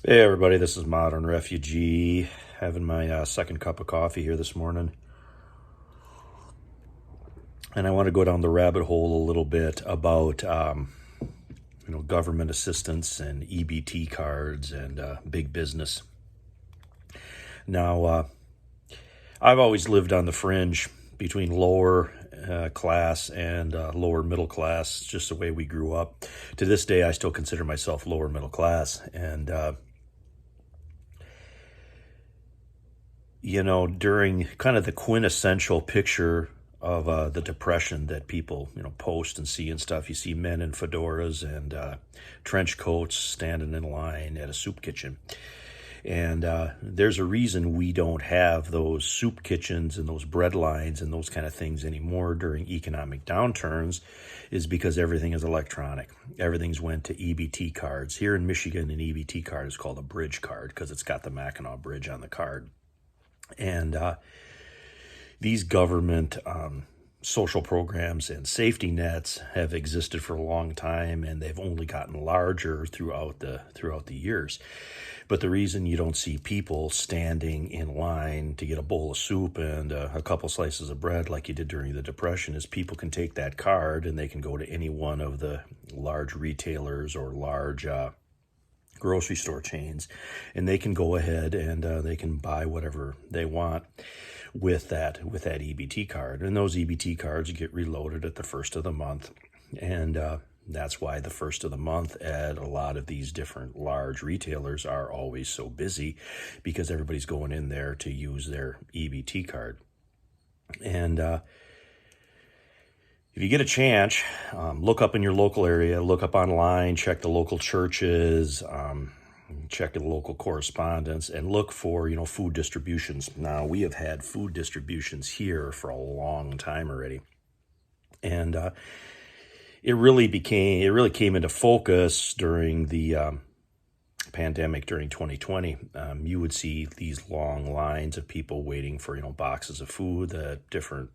Hey everybody, this is Modern Refugee, having my second cup of coffee here this morning. And I want to go down the rabbit hole a little bit about government assistance and EBT cards and big business. Now, I've always lived on the fringe between lower class and lower middle class. It's just the way we grew up. To this day, I still consider myself lower middle class. And during kind of the quintessential picture of the Depression that people, post and see and stuff, you see men in fedoras and trench coats standing in line at a soup kitchen. And there's a reason we don't have those soup kitchens and those bread lines and those kind of things anymore during economic downturns, is because everything is electronic. Everything's went to EBT cards. Here in Michigan, an EBT card is called a bridge card because it's got the Mackinac Bridge on the card. And these government social programs and safety nets have existed for a long time, and they've only gotten larger throughout the years. But the reason you don't see people standing in line to get a bowl of soup and a couple slices of bread like you did during the Depression is people can take that card and they can go to any one of the large retailers or large grocery store chains, and they can go ahead and they can buy whatever they want with that EBT card. And those EBT cards get reloaded at the first of the month, and that's why the first of the month at a lot of these different large retailers are always so busy, because everybody's going in there to use their EBT card. And if you get a chance, look up in your local area, look up online, check the local churches, check the local correspondence, and look for, food distributions. Now, we have had food distributions here for a long time already. And it really came into focus during the pandemic during 2020. You would see these long lines of people waiting for, boxes of food that different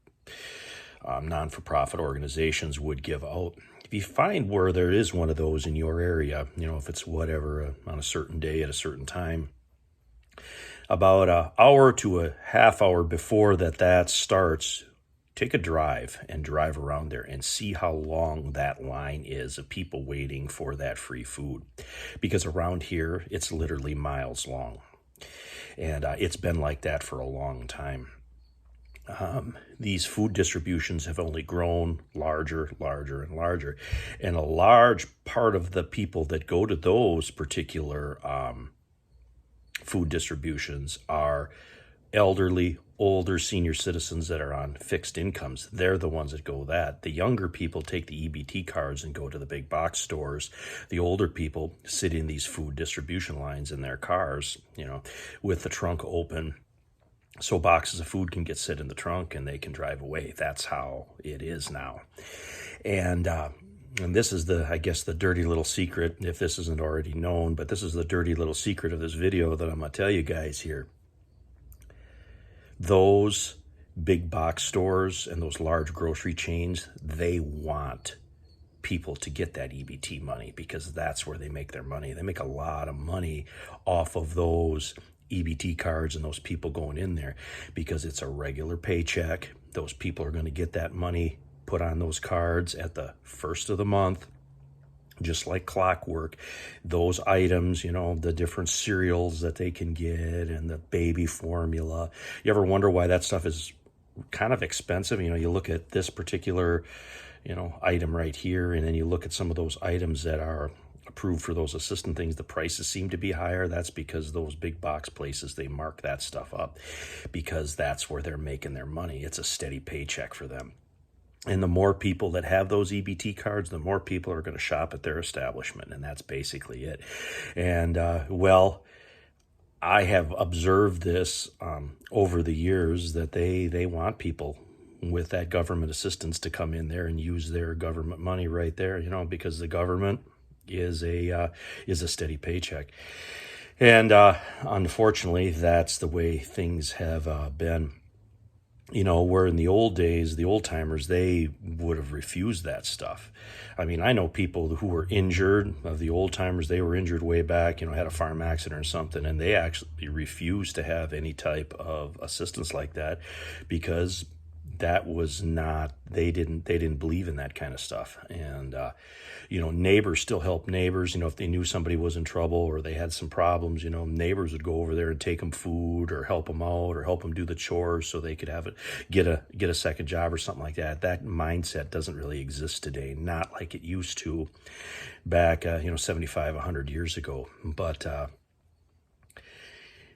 non-for-profit organizations would give out. If you find where there is one of those in your area, if it's whatever, on a certain day at a certain time, about an hour to a half hour before that starts, take a drive and drive around there and see how long that line is of people waiting for that free food. Because around here, it's literally miles long. And it's been like that for a long time. These food distributions have only grown larger, and larger. And a large part of the people that go to those particular food distributions are elderly, older senior citizens that are on fixed incomes. They're the ones that go that. The younger people take the EBT cards and go to the big box stores. The older people sit in these food distribution lines in their cars, with the trunk open, so boxes of food can get sit in the trunk and they can drive away. That's how it is now. And this is the dirty little secret, if this isn't already known, but this is the dirty little secret of this video that I'm going to tell you guys here. Those big box stores and those large grocery chains, they want people to get that EBT money because that's where they make their money. They make a lot of money off of those EBT cards and those people going in there, because it's a regular paycheck. Those people are going to get that money put on those cards at the first of the month, just like clockwork. Those items, the different cereals that they can get and the baby formula. You ever wonder why that stuff is kind of expensive? You look at this particular, item right here, and then you look at some of those items that are approved for those assistant things, the prices seem to be higher. That's because those big box places, they mark that stuff up because that's where they're making their money. It's a steady paycheck for them. And the more people that have those EBT cards, the more people are going to shop at their establishment. And that's basically it. And, I have observed this over the years, that they want people with that government assistance to come in there and use their government money right there, because the government is a steady paycheck. And unfortunately, that's the way things have been. Where in the old days, the old timers, they would have refused that stuff. I mean, I know people who were injured, of the old timers, they were injured way back, had a farm accident or something, and they actually refused to have any type of assistance like that because that was not, they didn't believe in that kind of stuff. And neighbors still help neighbors. If they knew somebody was in trouble or they had some problems, neighbors would go over there and take them food or help them out or help them do the chores so they could have it, get a second job or something like that. That mindset doesn't really exist today, not like it used to back 75, 100 years ago. But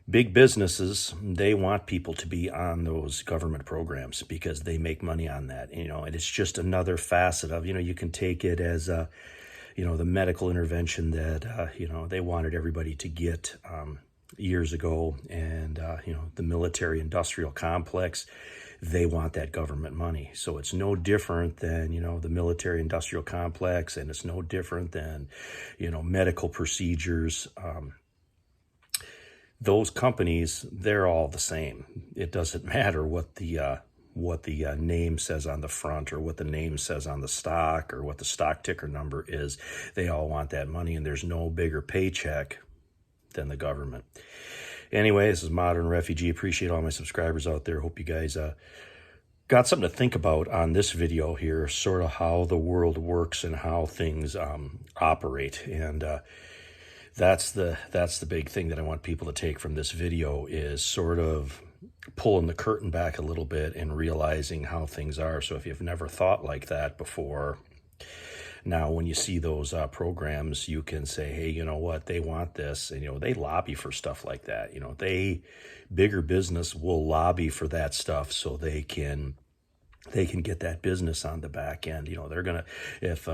big businesses, they want people to be on those government programs because they make money on that, and it's just another facet of, you can take it as the medical intervention that, they wanted everybody to get years ago. And, the military industrial complex, they want that government money. So it's no different than, the military industrial complex, and it's no different than, medical procedures. Those companies, they're all the same. It doesn't matter what the name says on the front or what the name says on the stock or what the stock ticker number is. They all want that money, and there's no bigger paycheck than the government. Anyway, this is Modern Refugee. Appreciate all my subscribers out there. Hope you guys got something to think about on this video here, sort of how the world works and how things operate. And that's the big thing that I want people to take from this video, is sort of pulling the curtain back a little bit and realizing how things are. So if you've never thought like that before, now when you see those programs, you can say, hey, you know what, they want this. And, they lobby for stuff like that. Bigger business will lobby for that stuff so they can get that business on the back end. They're going to, if,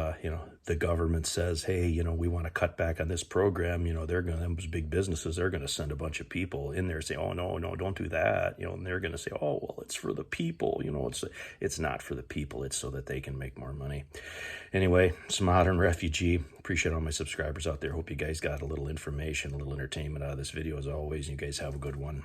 the government says, hey, we want to cut back on this program, those big businesses, they're going to send a bunch of people in there, say, oh, no, don't do that. And they're going to say, oh, well, it's for the people. It's not for the people. It's so that they can make more money. Anyway, it's Modern Refugee. Appreciate all my subscribers out there. Hope you guys got a little information, a little entertainment out of this video as always. You guys have a good one.